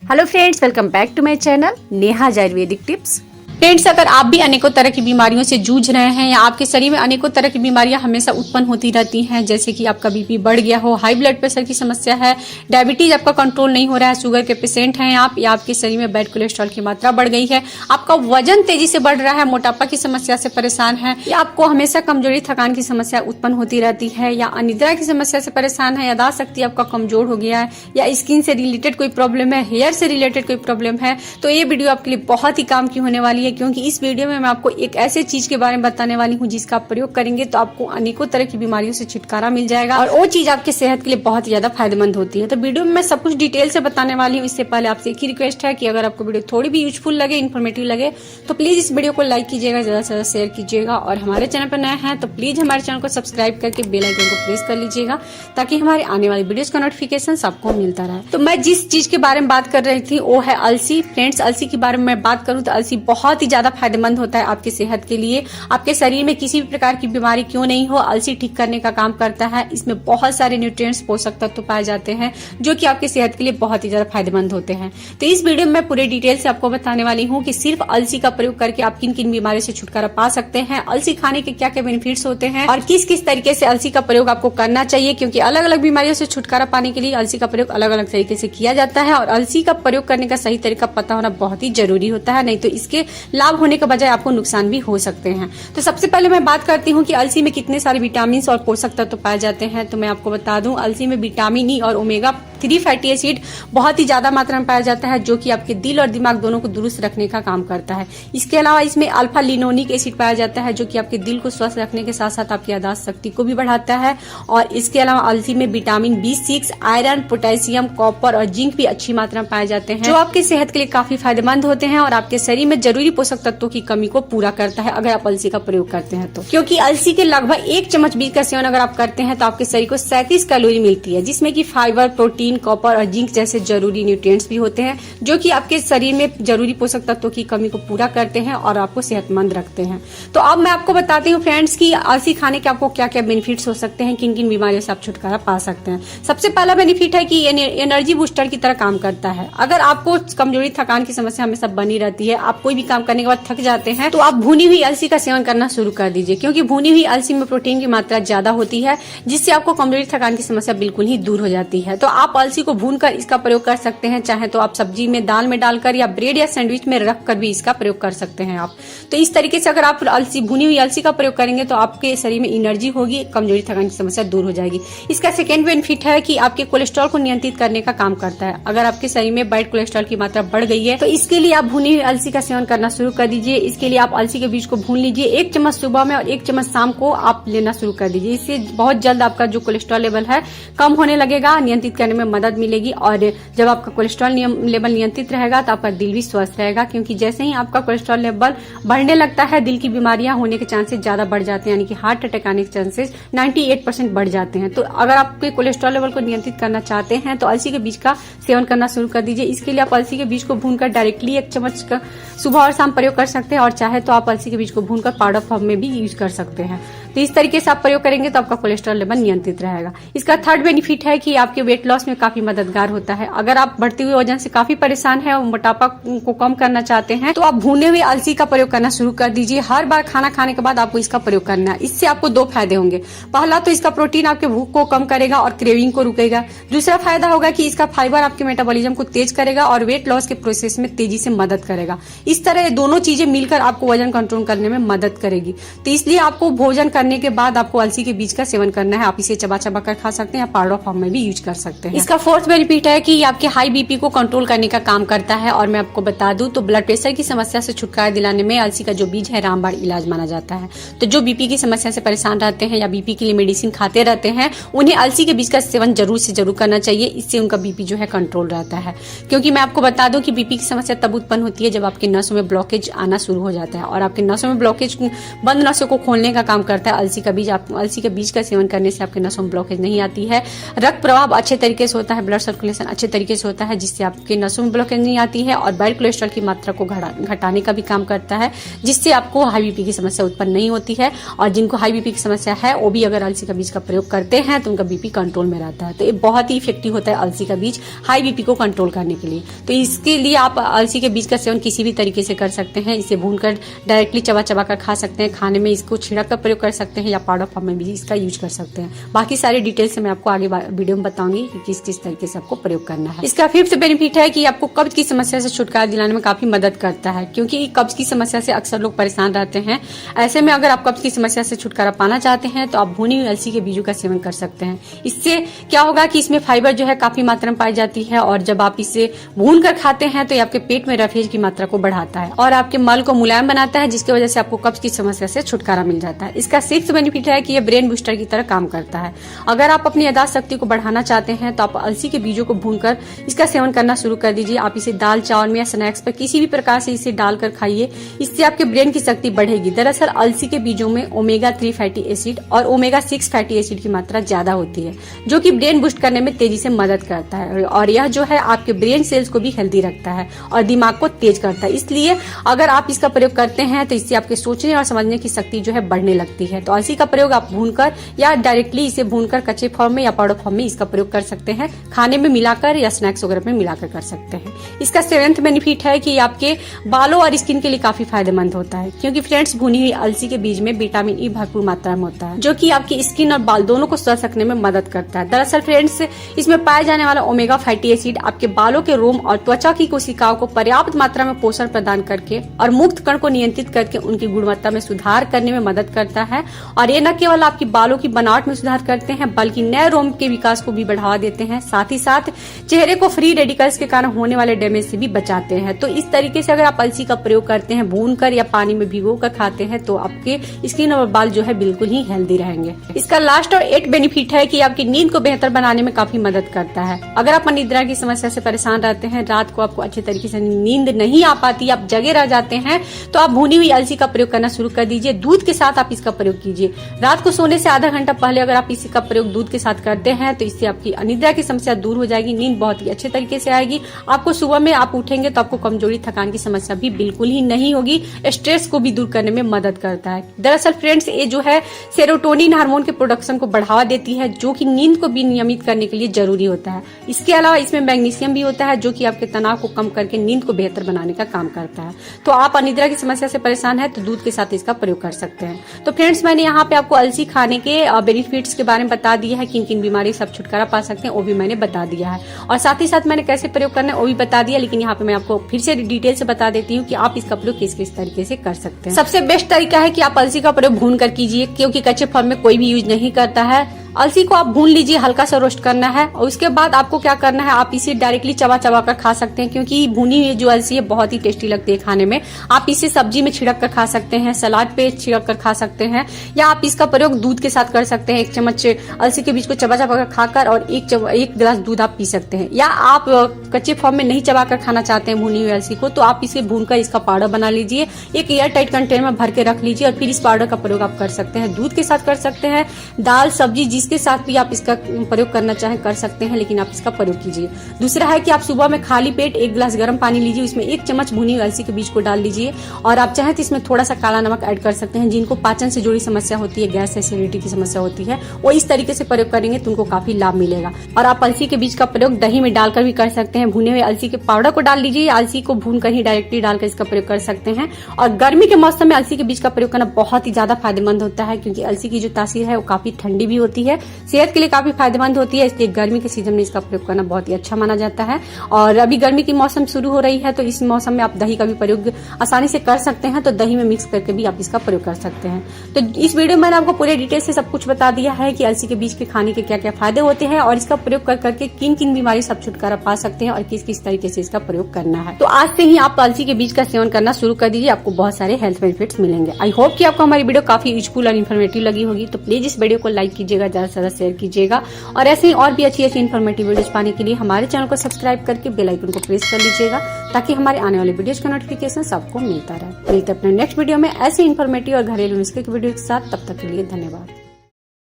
Hello friends, welcome back to my channel Neha Ayurvedic tips. Friends, अगर आप भी अनेकों तरह की बीमारियों से जूझ रहे हैं या आपके शरीर में अनेकों तरह की बीमारियां हमेशा उत्पन्न होती रहती हैं, जैसे कि आपका बीपी बढ़ गया हो, हाई ब्लड प्रेशर की समस्या है, डायबिटीज आपका कंट्रोल नहीं हो रहा है, शुगर के पेशेंट हैं आप, या आपके शरीर में बैड कोलेस्ट्रॉल की मात्रा बढ़ गई है, आपका वजन तेजी से बढ़ रहा है, मोटापा की समस्या से परेशान है, या आपको हमेशा कमजोरी थकान की समस्या उत्पन्न होती रहती है, या अनिद्रा की समस्या से परेशान है, यादाश्त शक्ति आपका कमजोर हो गया है, या स्किन से रिलेटेड कोई प्रॉब्लम है, हेयर से रिलेटेड कोई प्रॉब्लम है, तो ये वीडियो आपके लिए बहुत ही काम की होने वाली है। क्योंकि इस वीडियो में मैं आपको एक ऐसे चीज के बारे में बताने वाली हूँ जिसका आप प्रयोग करेंगे तो आपको अनेकों तरह की बीमारियों से छुटकारा मिल जाएगा और वो चीज आपके सेहत के लिए बहुत ही ज्यादा फायदेमंद होती है। तो वीडियो में मैं सब कुछ डिटेल से बताने वाली हूँ। इससे पहले आपसे एक ही रिक्वेस्ट है कि अगर आपको वीडियो थोड़ी भी यूजफुल लगे, इन्फॉर्मेटिव लगे, तो प्लीज इस वीडियो को लाइक कीजिएगा, ज्यादा से ज्यादा शेयर कीजिएगा, और हमारे चैनल पर नया है तो प्लीज हमारे चैनल को सब्सक्राइब करके बेल आइकन को प्रेस कर लीजिएगा ताकि हमारे आने वाली वीडियोस का नोटिफिकेशन आपको मिलता रहे। तो मैं जिस चीज के बारे में बात कर रही थी वो है अलसी। फ्रेंड्स, अलसी के बारे में मैं बात करूं तो अलसी बहुत ही ज्यादा फायदेमंद होता है आपकी सेहत के लिए। आपके शरीर में किसी भी प्रकार की बीमारी क्यों नहीं हो, अलसी ठीक करने का काम करता है। इसमें बहुत सारे न्यूट्रिएंट्स, पोषक तत्व पाए जाते हैं जो कि आपकी सेहत के लिए बहुत ही ज्यादा फायदेमंद होते हैं। तो इस वीडियो में मैं पूरे डिटेल से आपको बताने वाली हूँ कि सिर्फ अलसी का प्रयोग करके आप किन किन बीमारियों से छुटकारा पा सकते हैं, अलसी खाने के क्या क्या बेनिफिट्स होते हैं और किस किस तरीके से अलसी का प्रयोग आपको करना चाहिए। क्योंकि अलग अलग बीमारियों से छुटकारा पाने के लिए अलसी का प्रयोग अलग अलग तरीके से किया जाता है और अलसी का प्रयोग करने का सही तरीका पता होना बहुत ही जरूरी होता है, नहीं तो इसके लाभ होने के बजाय आपको नुकसान भी हो सकते हैं। तो सबसे पहले मैं बात करती हूँ कि अलसी में कितने सारे विटामिन और पोषक तत्व पाए जाते हैं। तो मैं आपको बता दूं, अलसी में विटामिन ई और ओमेगा 3 फैटी एसिड बहुत ही ज्यादा मात्रा में पाया जाता है जो कि आपके दिल और दिमाग दोनों को दुरुस्त रखने का काम करता है। इसके अलावा इसमें अल्फा लिनोनिक एसिड पाया जाता है जो कि आपके दिल को स्वस्थ रखने के साथ साथ आपकी यादाश्त शक्ति को भी बढ़ाता है। और इसके अलावा अलसी में vitamin B6, iron, potassium, copper और जिंक भी अच्छी मात्रा में पाए जाते हैं जो आपकी सेहत के लिए काफी फायदेमंद होते हैं और आपके शरीर में जरूरी पोषक तत्वों की कमी को पूरा करता है अगर आप अलसी का प्रयोग करते हैं तो। क्योंकि अलसी के लगभग 1 चम्मच बीज का सेवन अगर आप करते हैं तो आपके शरीर को 37 कैलोरी मिलती है, जिसमें कि फाइबर, प्रोटीन, कॉपर और जिंक जैसे जरूरी न्यूट्रिएंट्स भी होते हैं जो कि आपके शरीर में जरूरी पोषक तत्वों की कमी को पूरा करते हैं और आपको सेहतमंद रखते हैं। तो अब मैं आपको बताती हूँ फ्रेंड्स कि अलसी खाने के आपको क्या क्या बेनिफिट्स हो सकते हैं, किन किन बीमारियों से आप छुटकारा पा सकते हैं। सबसे पहला बेनिफिट है कि एनर्जी बूस्टर की तरह काम करता है। अगर आपको कमजोरी, थकान की समस्या हमेशा बनी रहती है, आप कोई भी काम करने के बाद थक जाते हैं, तो आप भुनी हुई अलसी का सेवन करना शुरू कर दीजिए। क्योंकि भुनी हुई अलसी में प्रोटीन की मात्रा ज्यादा होती है जिससे आपको कमजोरी, थकान की समस्या बिल्कुल ही दूर हो जाती है। तो आप अलसी को भूनकर इसका प्रयोग कर सकते हैं, चाहे तो आप सब्जी में, दाल में डालकर या ब्रेड या सैंडविच में रखकर भी इसका प्रयोग कर सकते हैं आप। तो इस तरीके से अगर आप भुनी हुई अलसी का प्रयोग करेंगे तो आपके शरीर में एनर्जी होगी, कमजोरी, थकान की समस्या दूर हो जाएगी। इसका सेकेंड बेनिफिट है कि आपके कोलेस्ट्रॉल को नियंत्रित करने का काम करता है। अगर आपके शरीर में बैड कोलेस्ट्रॉल की मात्रा बढ़ गई है तो इसके लिए आप भुनी हुई अलसी का सेवन करना शुरू कर दीजिए। इसके लिए आप अलसी के बीज को भून लीजिए, 1 चम्मच सुबह में और 1 चम्मच शाम को आप लेना शुरू कर दीजिए। इससे बहुत जल्द आपका जो कोलेस्ट्रॉल लेवल है कम होने लगेगा, नियंत्रित करने में मदद मिलेगी। और जब आपका कोलेस्ट्रॉल लेवल नियंत्रित रहेगा तो आपका दिल भी स्वस्थ रहेगा। क्योंकि जैसे ही आपका कोलेस्ट्रॉल लेवल बढ़ने लगता है, दिल की बीमारियां होने के चांसेस ज्यादा बढ़ जाते हैं, यानी कि हार्ट अटैक आने के चांसेस 98% बढ़ जाते हैं। तो अगर आपके कोलेस्ट्रॉल लेवल को नियंत्रित करना चाहते हैं तो अलसी के बीज का सेवन करना शुरू कर दीजिए। इसके लिए आप अलसी के बीज को भूनकर डायरेक्टली 1 चम्मच का सुबह और शाम प्रयोग कर सकते हैं, और चाहे तो आप अलसी के बीज को भूनकर पाउडर फॉर्म में भी यूज कर सकते हैं। तो इस तरीके से आप प्रयोग करेंगे तो आपका कोलेस्ट्रॉल लेवल नियंत्रित रहेगा। इसका थर्ड बेनिफिट है कि आपके वेट लॉस में काफी मददगार होता है। अगर आप बढ़ते हुए वजन से काफी परेशान हैं और मोटापा को कम करना चाहते हैं तो आप भुने हुए अलसी का प्रयोग करना शुरू कर दीजिए। हर बार खाना खाने के बाद आपको इसका प्रयोग करना है। इससे आपको 2 फायदे होंगे। पहला तो इसका प्रोटीन आपके भूख को कम करेगा और क्रेविंग को रुकेगा। दूसरा फायदा होगा कि इसका फाइबर आपके मेटाबॉलिज्म को तेज करेगा और वेट लॉस के प्रोसेस में तेजी से मदद करेगा। इस तरह ये दोनों चीजें मिलकर आपको वजन कंट्रोल करने में मदद करेगी। तो इसलिए आपको भोजन करने के बाद आपको अलसी के बीज का सेवन करना है। आप इसे चबा चबा कर खा सकते हैं या पाउडर फॉर्म में भी यूज कर सकते हैं। इसका फोर्थ बेनिफिट है कि आपके हाई बीपी को कंट्रोल करने का काम करता है। और मैं आपको बता दूं तो ब्लड प्रेशर की समस्या से छुटकारा दिलाने में अलसी का जो बीज है रामबाण इलाज माना जाता है। तो जो बीपी की समस्या से परेशान रहते हैं या बीपी के लिए मेडिसिन खाते रहते हैं, उन्हें अलसी के बीज का सेवन जरूर से जरूर करना चाहिए। इससे उनका बीपी जो है कंट्रोल रहता है। क्योंकि मैं आपको बता दूं कि बीपी की समस्या तब उत्पन्न होती है जब आपके नसों में ब्लॉकेज आना शुरू हो जाता है, और आपके नसों में ब्लॉकेज बंद नसों को खोलने का काम करता है अलसी का बीज। आप अलसी के बीज का सेवन करने से आपके नसों में ब्लॉकेज नहीं आती है, रक्त प्रवाह अच्छे तरीके से होता है, ब्लड सर्कुलेशन अच्छे तरीके से होता है, जिससे आपके नसों में ब्लॉकेज नहीं आती है, और बैड कोलेस्ट्रॉल की मात्रा को घटाने का भी काम करता है, जिससे आपको हाई बीपी की समस्या उत्पन्न नहीं होती है। और जिनको हाई बीपी की समस्या है वो भी अगर अलसी का बीज का प्रयोग करते हैं तो उनका बीपी कंट्रोल में रहता है। तो ये बहुत ही इफेक्टिव होता है अलसी का बीज हाई बीपी को कंट्रोल करने के लिए। तो इसके लिए आप अलसी के बीज का सेवन किसी भी तरीके से कर सकते हैं। इसे भूनकर डायरेक्टली चबा चबा कर खा सकते हैं, खाने में इसको छिड़क कर प्रयोग कर सकते हैं, या पाउडर फॉर्म में भी इसका यूज कर सकते हैं। बाकी सारी डिटेल से मैं आपको आगे वीडियो में बताऊंगी कि किस किस तरीके से आपको प्रयोग करना है। इसका फिफ्थ बेनिफिट है कि आपको कब्ज की समस्या से छुटकारा दिलाने में काफी मदद करता है, क्योंकि कब्ज की समस्या से अक्सर लोग परेशान रहते हैं। ऐसे में अगर आप कब्ज की समस्या से छुटकारा पाना चाहते हैं तो आप भुनी हुई अलसी के बीजों का सेवन कर सकते हैं। इससे क्या होगा कि इसमें फाइबर जो है काफी मात्रा में पाई जाती है, और जब आप इसे भून कर खाते हैं तो ये आपके पेट में रफेज की मात्रा को बढ़ाता है और आपके मल को मुलायम बनाता है, जिसकी वजह से आपको कब्ज की समस्या से छुटकारा मिल जाता है। इसका सिक्स्थ बेनिफिट है कि ये ब्रेन बूस्टर की तरह काम करता है। अगर आप अपनी याददाश्त शक्ति को बढ़ाना चाहते हैं तो आप अलसी के बीजों को भूनकर इसका सेवन करना शुरू कर दीजिए। आप इसे दाल चावल में या स्नैक्स पर किसी भी प्रकार से इसे डालकर खाइए, इससे आपके ब्रेन की शक्ति बढ़ेगी। दरअसल अलसी के बीजों में ओमेगा 3 फैटी एसिड और ओमेगा 6 फैटी एसिड की मात्रा ज्यादा होती है, जो कि ब्रेन बूस्ट करने में तेजी से मदद करता है, और यह जो है आपके ब्रेन सेल्स को भी हेल्दी रखता है और दिमाग को तेज करता है। इसलिए अगर आप इसका प्रयोग करते हैं तो इससे आपके सोचने और समझने की शक्ति जो है बढ़ने लगती है। तो अलसी का प्रयोग आप भूनकर या डायरेक्टली इसे भूनकर कच्चे फॉर्म में या पाउडर फॉर्म में इसका प्रयोग कर सकते हैं, खाने में मिलाकर या स्नैक्स वगैरह में मिलाकर कर सकते हैं। इसका सेवेंथ बेनिफिट है कि आपके बालों और स्किन के लिए काफी फायदेमंद होता है, क्योंकि फ्रेंड्स भुनी हुई अलसी के बीज में विटामिन ई भरपूर मात्रा में होता है, जो कि आपकी स्किन और बाल दोनों को स्वस्थ रखने में मदद करता है। दरअसल फ्रेंड्स इसमें पाए जाने वाला ओमेगा फैटी एसिड आपके बालों के रोम और त्वचा की कोशिकाओं को पर्याप्त मात्रा में पोषण प्रदान करके और मुक्त कण को नियंत्रित करके उनकी गुणवत्ता में सुधार करने में मदद करता है। और ये न केवल आपकी बालों की बनावट में सुधार करते हैं, बल्कि नए रोम के विकास को भी बढ़ावा देते हैं। साथ ही साथ चेहरे को फ्री रेडिकल्स के कारण होने वाले डैमेज से भी बचाते हैं। तो इस तरीके से अगर आप अलसी का प्रयोग करते हैं, भूनकर या पानी में भिगो कर खाते हैं, तो आपके स्किन और बाल जो है बिल्कुल ही हेल्दी रहेंगे। इसका लास्ट और 8 बेनिफिट है कि आपकी नींद को बेहतर बनाने में काफी मदद करता है। अगर आप अनिद्रा की समस्या से परेशान रहते हैं, रात को आपको अच्छे तरीके से नींद नहीं आ पाती, आप जगे रह जाते हैं, तो आप भुनी हुई अलसी का प्रयोग करना शुरू कर दीजिए। दूध के साथ आप इसका प्रयोग कीजिए। रात को सोने से आधा घंटा पहले अगर आप इसका प्रयोग दूध के साथ करते हैं तो इससे आपकी अनिद्रा की समस्या दूर हो जाएगी, नींद बहुत ही अच्छे तरीके से आएगी। आपको सुबह में आप उठेंगे तो आपको कमजोरी थकान की समस्या भी बिल्कुल ही नहीं होगी। स्ट्रेस को भी दूर करने में मदद करता है। दरअसल फ्रेंड्स ये जो है सेरोटोनिन हार्मोन के प्रोडक्शन को बढ़ावा देती है, जो कि नींद को भी नियमित करने के लिए जरूरी होता है। इसके अलावा इसमें मैग्नीशियम भी होता है, जो कि आपके तनाव को कम करके नींद को बेहतर बनाने का काम करता है। तो आप अनिद्रा की समस्या से परेशान है तो दूध के साथ इसका प्रयोग कर सकते हैं। तो फ्रेंड्स मैंने यहाँ पे आपको अलसी खाने के बेनिफिट्स के बारे में बता दिया है, किन किन बीमारी से आप छुटकारा पा सकते हैं वो भी मैंने बता दिया है, और साथ ही साथ मैंने कैसे प्रयोग करना है वो भी बता दिया। लेकिन यहाँ पे मैं आपको फिर से डिटेल से बता देती हूँ कि आप इसका प्रयोग किस किस तरीके से कर सकते हैं। सबसे बेस्ट तरीका है कि आप अलसी का प्रयोग भून कर कीजिए, क्योंकि कच्चे फॉर्म में कोई भी यूज नहीं करता है। अलसी को आप भून लीजिए, हल्का सा रोस्ट करना है, और उसके बाद आपको क्या करना है, आप इसे डायरेक्टली चबा चबा कर खा सकते हैं, क्योंकि भुनी हुई जो अलसी है बहुत ही टेस्टी लगती है खाने में। आप इसे सब्जी में छिड़क कर खा सकते हैं, सलाद पे छिड़क कर खा सकते हैं, या आप इसका प्रयोग दूध के साथ कर सकते हैं। 1 चम्मच अलसी के बीज को चबा चबा कर खाकर और 1 गिलास दूध आप पी सकते हैं। या आप कच्चे फॉर्म में नहीं चबा कर खाना चाहते हैं भुनी हुई अलसी को, तो आप इसे भूनकर इसका पाउडर बना लीजिए, एक एयर टाइट कंटेनर में भर के रख लीजिए, और फिर इस पाउडर का प्रयोग आप कर सकते हैं। दूध के साथ कर सकते हैं, दाल सब्जी जिसके साथ भी आप इसका प्रयोग करना चाहें कर सकते हैं, लेकिन आप इसका प्रयोग कीजिए। दूसरा है कि आप सुबह में खाली पेट 1 गिलास गर्म पानी लीजिए, उसमें 1 चम्मच भुनी हुई अलसी के बीज को डाल दीजिए, और आप चाहें तो इसमें थोड़ा सा काला नमक ऐड कर सकते हैं। जिनको पाचन से जुड़ी समस्या होती है, गैस एसिडिटी की समस्या होती है, वो इस तरीके से प्रयोग करेंगे तो उनको काफी लाभ मिलेगा। और आप अलसी के बीज का प्रयोग दही में डालकर भी कर सकते हैं। भुने हुए अलसी के पाउडर को डाल लीजिए, अलसी को भूनकर ही डायरेक्टली डालकर इसका प्रयोग कर सकते हैं। और गर्मी के मौसम में अलसी के बीज का प्रयोग करना बहुत ही ज्यादा फायदेमंद होता है, क्योंकि अलसी की जो तासीर है वो काफी ठंडी भी होती है, सेहत के लिए काफी फायदेमंद होती है। इसलिए गर्मी के सीजन में इसका प्रयोग करना बहुत ही अच्छा माना जाता है। और अभी गर्मी की मौसम शुरू हो रही है, तो इस मौसम में आप दही का भी प्रयोग आसानी से कर सकते हैं। तो दही में मिक्स करके भी आप इसका प्रयोग कर सकते हैं। तो इस वीडियो में मैंने आपको पूरे डिटेल से सब कुछ बता दिया है कि अलसी के बीज के खाने के क्या क्या फायदे होते हैं, और इसका प्रयोग कर करके किन किन बीमारी से आप छुटकारा पा सकते हैं, और किस किस तरीके से इसका प्रयोग करना है। तो आज से ही आप अलसी के बीज का सेवन करना शुरू कर दीजिए, आपको बहुत सारे हेल्थ बेनिफिट्स मिलेंगे। आई होप कि आपको हमारी वीडियो काफी यूजफुल और इन्फॉर्मेटिव लगी होगी। तो प्लीज इस वीडियो को लाइक कीजिएगा, ज्यादा से ज्यादा शेयर कीजिएगा और ऐसे ही और भी अच्छी अच्छी इन्फॉर्मेटिव वीडियोज पाने के लिए हमारे चैनल को सब्सक्राइब करके बेल आइकन को प्रेस कर लीजिएगा ताकि हमारे आने वाले वीडियोज का नोटिफिकेशन सबको मिलता रहे। मिलते अपने नेक्स्ट वीडियो में ऐसे इन्फॉर्मेटिव और घरेलू नुस्खे की वीडियो के साथ, तब तक के लिए धन्यवाद।